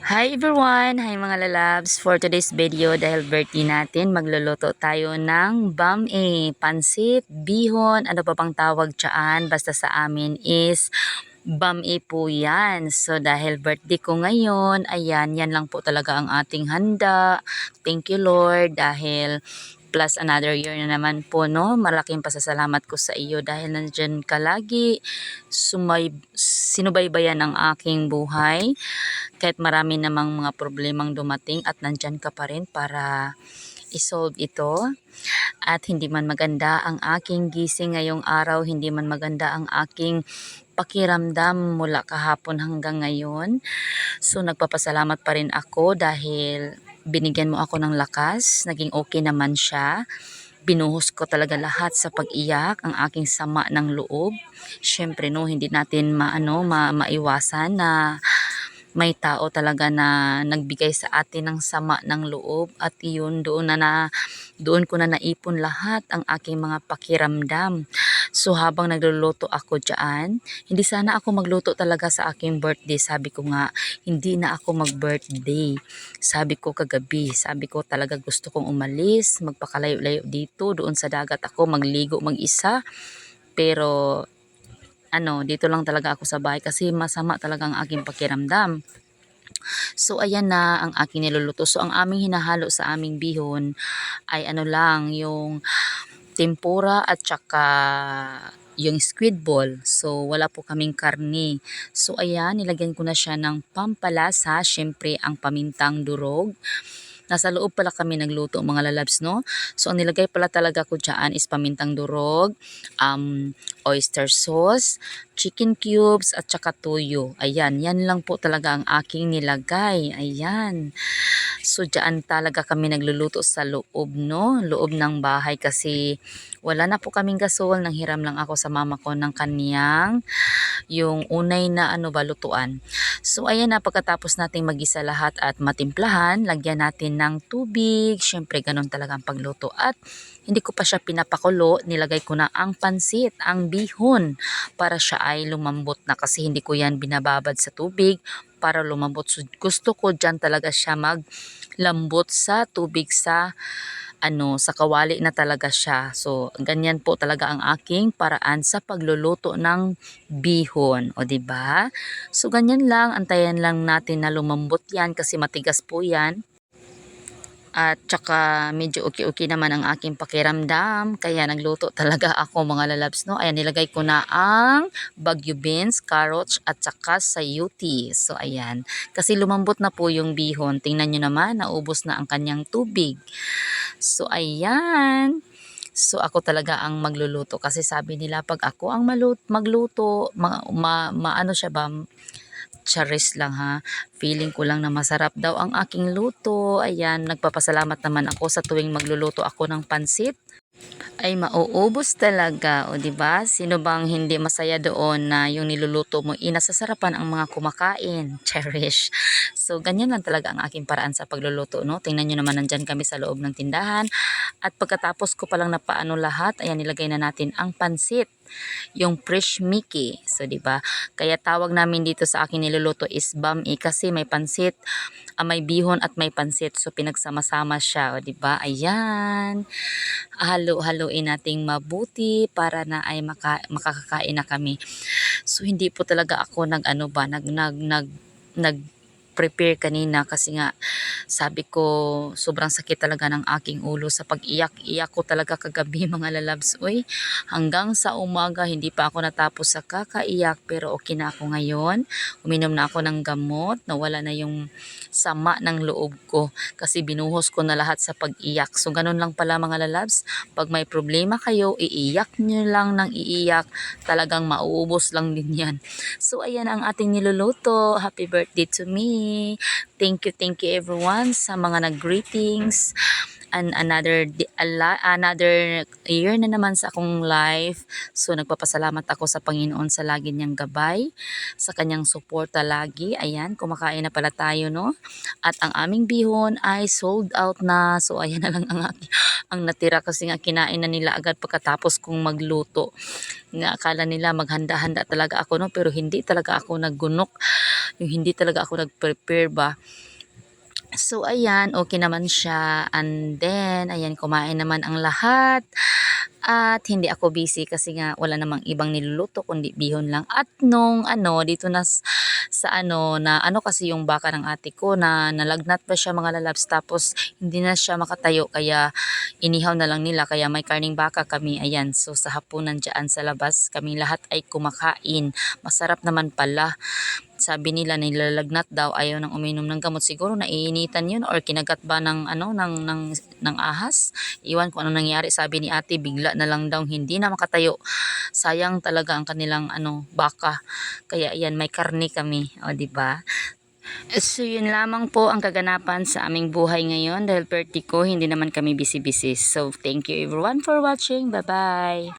Hi everyone! Hi mga lalabs! For today's video, dahil birthday natin, magluluto tayo ng bam-e, pansit, bihon, ano pa bang tawag dyan, basta sa amin is bam-e po yan. So dahil birthday ko ngayon, ayan, yan lang po talaga ang ating handa. Thank you Lord dahil plus another year na naman po, no? Malaking pasasalamat ko sa iyo dahil nandyan ka lagi, sinubaybayan ang aking buhay. Kahit marami namang mga problemang dumating at nandyan ka pa rin para isolve ito. At hindi man maganda ang aking gising ngayong araw, hindi man maganda ang aking pakiramdam mula kahapon hanggang ngayon. So nagpapasalamat pa rin ako dahil binigyan mo ako ng lakas, naging okay naman siya. Binuhos ko talaga lahat sa pag-iyak, ang aking sama ng loob. Syempre no, hindi natin maiwasan na may tao talaga na nagbigay sa atin ng sama ng loob at iyon doon ko na naipon lahat ang aking mga pakiramdam. So habang nagluluto ako diyan, hindi sana ako magluto talaga sa aking birthday. Sabi ko nga, hindi na ako mag-birthday. Sabi ko kagabi, sabi ko talaga gusto kong umalis, magpakalayo-layo dito, doon sa dagat ako magligo mag-isa. Pero dito lang talaga ako sa bahay kasi masama talaga ang aking pakiramdam. So ayan na ang aking niluluto. So ang aming hinahalo sa aming bihon ay lang yung tempura at saka yung squid ball. So wala po kaming karne. So ayan, nilagyan ko na siya ng pampalasa, syempre ang pamintang durog. Nasa loob pala kami nagluto mga lalabs, no? So ang nilagay pala talaga ko dyan is pamintang durog, oyster sauce, chicken cubes at saka toyo. Ayan, yan lang po talaga ang aking nilagay. Ayan. So dyan talaga kami nagluluto sa loob, no? Loob ng bahay kasi wala na po kaming gasol. Nanghiram lang ako sa mama ko ng kaniyang yung unay na lutuan. So ayan na, pagkatapos nating magisa lahat at matimplahan, lagyan natin ng tubig. Syempre ganun talaga ang pagluto. At hindi ko pa siya pinapakulo, nilagay ko na ang pansit, ang bihon para siya ay lumambot na kasi hindi ko yan binababad sa tubig para lumambot. So, gusto ko dyan talaga siya maglambot sa tubig sa kawali na talaga siya. So, ganyan po talaga ang aking paraan sa pagluluto ng bihon. O, diba? So, ganyan lang. Antayan lang natin na lumambot yan kasi matigas po yan. At saka medyo okay naman ang aking pakiramdam. Kaya nagluto talaga ako mga lalabs, no? Ayan, nilagay ko na ang bagyo beans, carrots at saka sayuti. So ayan. Kasi lumambot na po yung bihon. Tingnan nyo naman, naubos na ang kanyang tubig. So ayan. So ako talaga ang magluluto kasi sabi nila pag ako ang magluto, maano siya ba, charis lang ha. Feeling ko lang na masarap daw ang aking luto. Ayan, nagpapasalamat naman ako sa tuwing magluluto ako ng pansit ay mauubos talaga, o di ba? Sino bang hindi masaya doon na yung niluluto mo inasasarapan ang mga kumakain? Cherish. So ganyan lang talaga ang aking paraan sa pagluluto, no? Tingnan niyo naman, nandyan kami sa loob ng tindahan at pagkatapos ko palang napaano lahat, ayan, nilagay na natin ang pansit, yung fresh Mickey. So, di ba? Kaya tawag namin dito sa akin niluluto is bam-e kasi may pansit, may bihon at may pansit. So, pinagsama-sama siya. O, di ba? Ayan. Halo-haloin nating mabuti para na ay makakakain na kami. So, hindi po talaga ako nag prepare kanina kasi nga sabi ko sobrang sakit talaga ng aking ulo sa pag-iyak ko talaga kagabi mga lalabs. Uy, hanggang sa umaga hindi pa ako natapos sa kakaiyak pero okay na ako ngayon. Uminom na ako ng gamot, nawala na yung sama ng loob ko kasi binuhos ko na lahat sa pag-iyak. So ganun lang pala mga lalabs, pag may problema kayo, iiyak nyo lang ng iiyak, talagang mauubos lang din yan. So ayan ang ating niluluto. Happy birthday to me. Thank you everyone sa mga nag-greetings. another year na naman sa akong life. So nagpapasalamat ako sa Panginoon sa lagi niyang gabay, sa kanyang suporta lagi. Ayan, kumakain na pala tayo, no? At ang aming bihon ay sold out na. So ayan na lang ang natira kasi nga kinain na nila agad pagkatapos kong magluto. Nga akala nila maghanda-handa talaga ako, no? Pero hindi talaga ako naggunok. Yung hindi talaga ako nag-prepare ba. So ayan, okay naman siya. And then, ayan, kumain naman ang lahat. At hindi ako busy kasi nga wala namang ibang niluluto kundi bihon lang. At nung dito na sa kasi yung baka ng ate ko na nalagnat pa siya mga lalabs, tapos hindi na siya makatayo kaya inihaw na lang nila, kaya may karning baka kami. Ayan, so sa hapunan dyan sa labas kami lahat ay kumakain. Masarap naman pala. Sabi nila nilalagnat daw, ayaw nang uminom ng gamot, siguro naiinitan yun or kinagat ba ng ahas. Iwan ko ano nangyari. Sabi ni ate bigla na lang daw hindi na makatayo. Sayang talaga ang kanilang baka. Kaya yan, may karne kami, o di ba? So yun lamang po ang kaganapan sa aming buhay ngayon dahil birthday ko, hindi naman kami busy-busy. So thank you everyone for watching. Bye bye.